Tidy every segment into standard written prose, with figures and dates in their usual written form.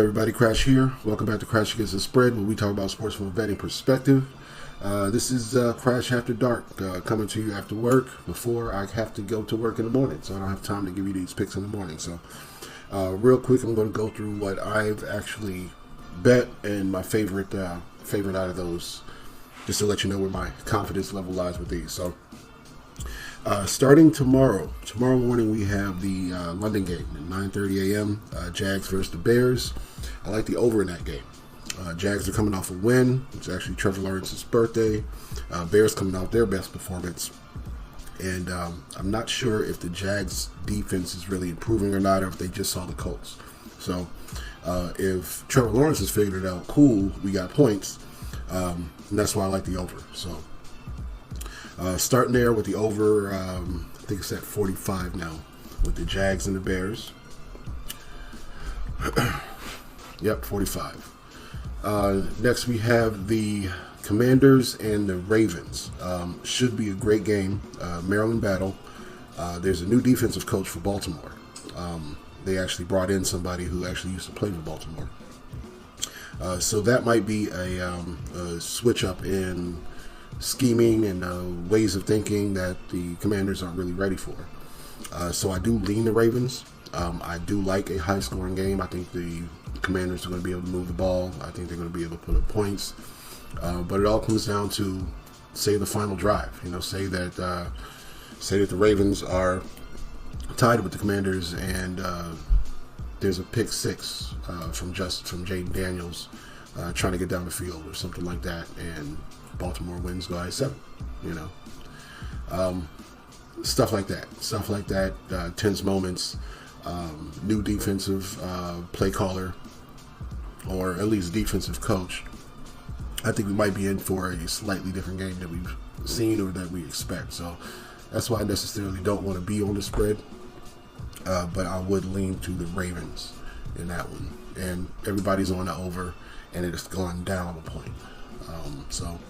everybody? Crash here. Welcome back to Crash Against the Spread, where we talk about sports from a betting perspective. This is Crash After Dark, coming to you after work before I have to go to work in the morning, so I don't have time to give you these picks in the morning. So, real quick, I'm going to go through what I've actually bet and my favorite out of those, just to let you know where my confidence level lies with these. So, starting tomorrow morning, we have the London game at 9:30 a.m. Jags versus the Bears. I like the over in that game. Jags are coming off a win. It's actually Trevor Lawrence's birthday. Bears coming off their best performance. And I'm not sure if the Jags defense is really improving or not, or if they just saw the Colts. So if Trevor Lawrence has figured it out, cool, we got points. And that's why I like the over. So starting there with the over, I think it's at 45 now with the Jags and the Bears. Yep, 45. Next we have the Commanders and the Ravens. Should be a great game. Maryland battle. There's a new defensive coach for Baltimore. They actually brought in somebody who actually used to play for Baltimore. So that might be a switch up in scheming and ways of thinking that the Commanders aren't really ready for. So I do lean the Ravens. I do like a high-scoring game. I think the Commanders are going to be able to move the ball. I think they're going to be able to put up points. But it all comes down to, say, the final drive. Say that the Ravens are tied with the Commanders, and there's a pick six from Jaden Daniels trying to get down the field or something like that, and Baltimore wins by 7. Stuff like that. Tense moments. New defensive play caller, or at least defensive coach. I think we might be in for a slightly different game than we've seen or that we expect. So that's why I necessarily don't want to be on the spread. But I would lean to the Ravens in that one. And everybody's on the over, and it's gone down a point. So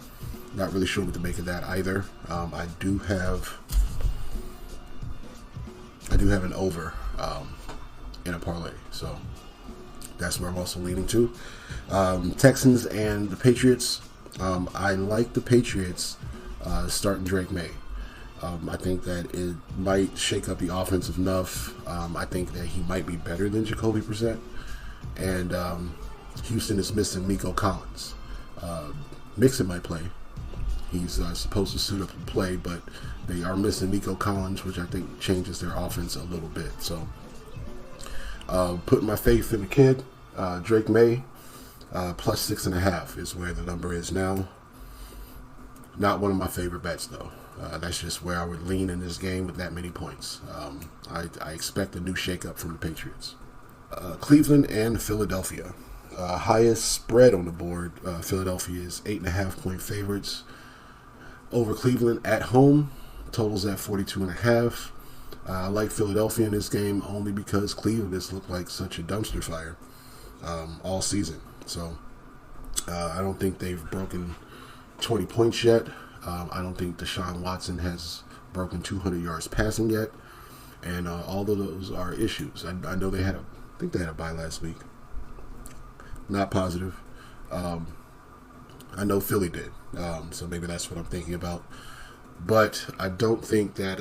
not really sure what to make of that either. I do have an over in a parlay, so that's where I'm also leaning to. Texans and the Patriots. I like the Patriots starting Drake May. I think that it might shake up the offense enough. I think that he might be better than Jacoby Brissett. And Houston is missing Nico Collins. Mixon might play. He's supposed to suit up and play, but they are missing Nico Collins, which I think changes their offense a little bit. So, putting my faith in the kid, Drake May, plus 6.5 is where the number is now. Not one of my favorite bets, though. That's just where I would lean in this game with that many points. I expect a new shakeup from the Patriots. Cleveland and Philadelphia. Highest spread on the board. Philadelphia is 8.5-point favorites over Cleveland at home. Totals at 42.5. I like Philadelphia in this game only because Cleveland has looked like such a dumpster fire all season. So I don't think they've broken 20 points yet. I don't think Deshaun Watson has broken 200 yards passing yet. And all of those are issues. I know I think they had a bye last week. Not positive. I know Philly did. So maybe that's what I'm thinking about. But I don't think that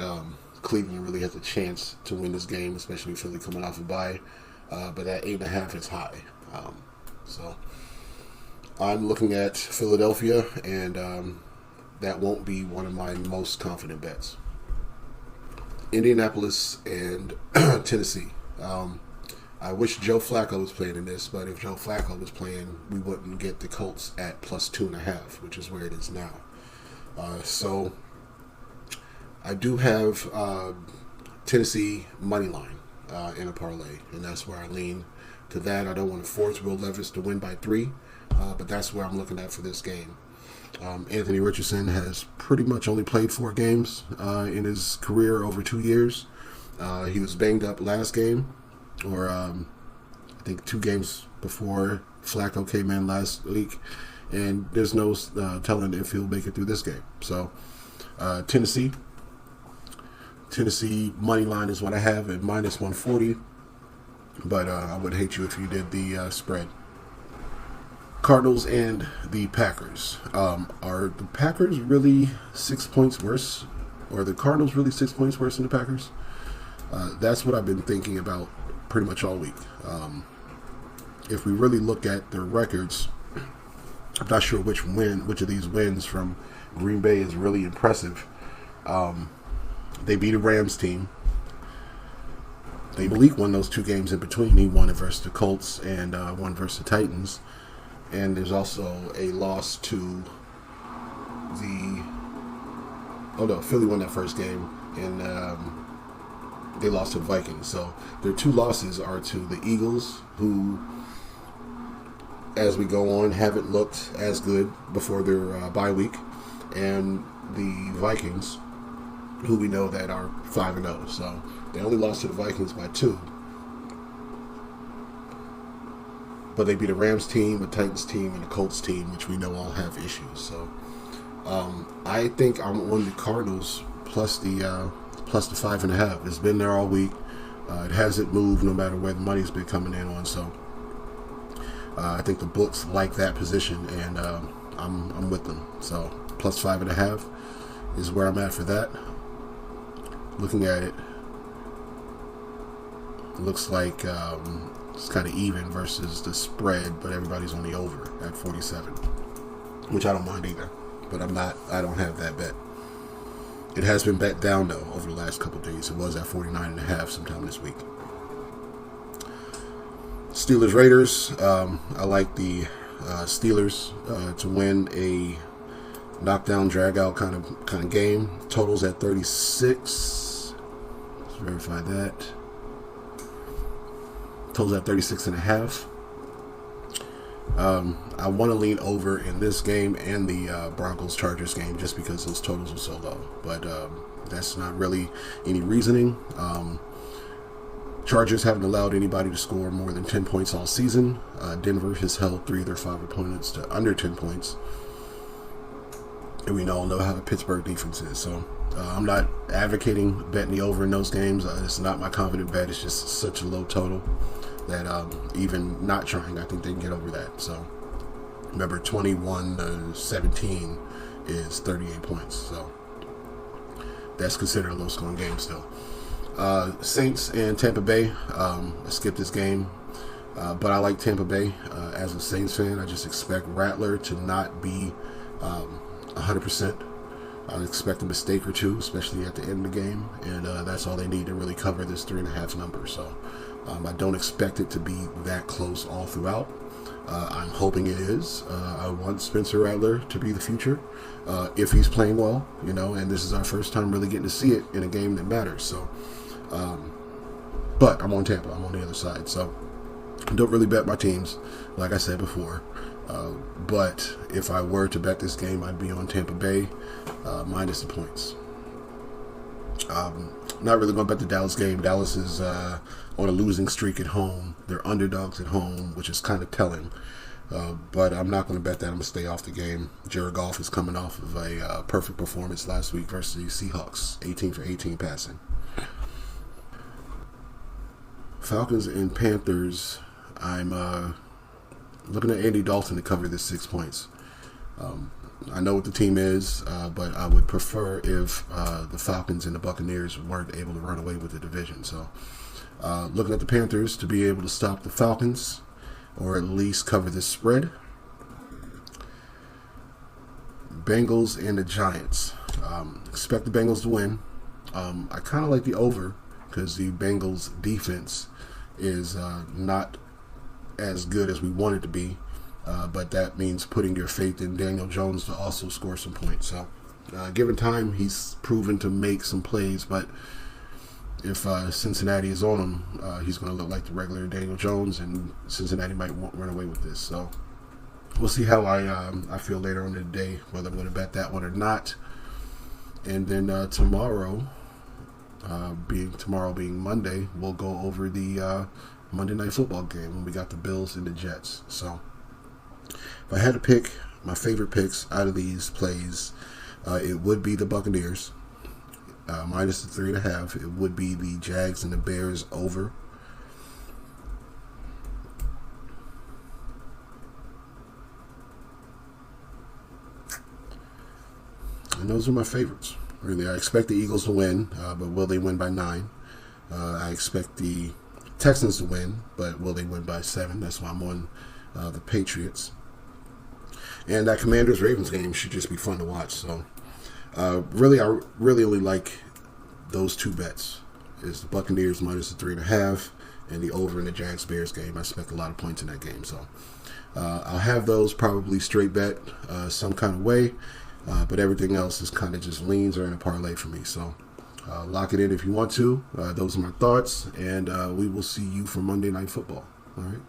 Cleveland really has a chance to win this game, especially Philly coming off a bye. But that 8.5 is high. So I'm looking at Philadelphia, and that won't be one of my most confident bets. Indianapolis and Tennessee. I wish Joe Flacco was playing in this, but if Joe Flacco was playing, we wouldn't get the Colts at plus 2.5, which is where it is now. So I do have Tennessee money line in a parlay, and that's where I lean to that. I don't want to force Will Levis to win by 3, but that's where I'm looking at for this game. Anthony Richardson has pretty much only played 4 games in his career over 2 years. He was banged up last game, or I think 2 games before Flacco came in last week, and there's no telling if he'll make it through this game. So Tennessee money line is what I have at minus 140. but I would hate you if you did the spread. Cardinals and the Packers. Are the Packers really 6 points worse? Or are the Cardinals really 6 points worse than the Packers? That's what I've been thinking about pretty much all week. If we really look at their records, I'm not sure which of these wins from Green Bay is really impressive. They beat a Rams team. Malik won those two games in between. He won it versus the Colts and one versus the Titans. And there's also a loss to Philly won that first game, and they lost to the Vikings. So their two losses are to the Eagles, who, as we go on, haven't looked as good before their bye week, and the Vikings, who we know that are 5-0. So they only lost to the Vikings by 2. But they beat a Rams team, a Titans team, and a Colts team, which we know all have issues. So I think I'm on the Cardinals plus the 5.5. It's been there all week. It hasn't moved no matter where the money's been coming in on. So I think the books like that position, and I'm with them. So plus 5.5 is where I'm at for that. Looking at it, looks like it's kind of even versus the spread, but everybody's on the over at 47, which I don't mind either. But I don't have that bet. It has been bet down though over the last couple of days. It was at 49.5 sometime this week. Steelers Raiders. I like the Steelers to win a knockdown, drag out kind of game. Totals at 36. Let's verify that. Totals at 36.5. I want to lean over in this game and the Broncos-Chargers game just because those totals are so low. But that's not really any reasoning. Chargers haven't allowed anybody to score more than 10 points all season. Denver has held 3 of their 5 opponents to under 10 points. And we all know how the Pittsburgh defense is. So I'm not advocating betting the over in those games. It's not my confident bet. It's just such a low total that even not trying, I think they can get over that. So remember, 21-17 is 38 points. So that's considered a low-scoring game still. Saints and Tampa Bay. I skipped this game, but I like Tampa Bay. As a Saints fan, I just expect Rattler to not be 100%. I expect a mistake or two, especially at the end of the game, and that's all they need to really cover this 3.5 number. So I don't expect it to be that close all throughout. I'm hoping it is. I want Spencer Rattler to be the future if he's playing well, and this is our first time really getting to see it in a game that matters. So, but I'm on Tampa. I'm on the other side. So I don't really bet my teams, like I said before. But if I were to bet this game, I'd be on Tampa Bay minus the points. Not really going to bet the Dallas game. Dallas is on a losing streak at home. They're underdogs at home, which is kind of telling. But I'm not going to bet that. I'm going to stay off the game. Jared Goff is coming off of a perfect performance last week versus the Seahawks, 18 for 18 passing. Falcons and Panthers. I'm looking at Andy Dalton to cover this 6 points. I know what the team is, but I would prefer if the Falcons and the Buccaneers weren't able to run away with the division. So looking at the Panthers to be able to stop the Falcons or at least cover this spread. Bengals and the Giants. Expect the Bengals to win. I kind of like the over because the Bengals defense is not as good as we want it to be. But that means putting your faith in Daniel Jones to also score some points. So, given time, he's proven to make some plays. But if Cincinnati is on him, he's going to look like the regular Daniel Jones, and Cincinnati might run away with this. So, we'll see how I feel later on in the day, whether I'm going to bet that one or not. And then tomorrow being Monday, we'll go over the Monday Night Football game when we got the Bills and the Jets. So, if I had to pick my favorite picks out of these plays, it would be the Buccaneers, minus the 3.5. It would be the Jags and the Bears over. those are my favorites. Really, I expect the Eagles to win, but will they win by 9? I expect the Texans to win, but will they win by 7? That's why I'm on the Patriots. And that Commanders-Ravens game should just be fun to watch. So, I really only like those 2 bets. Is the Buccaneers minus the 3.5 and the over in the Jags-Bears game. I expect a lot of points in that game. So, I'll have those probably straight bet some kind of way. But everything else is kind of just leans or in a parlay for me. So, lock it in if you want to. Those are my thoughts. And we will see you for Monday Night Football. All right.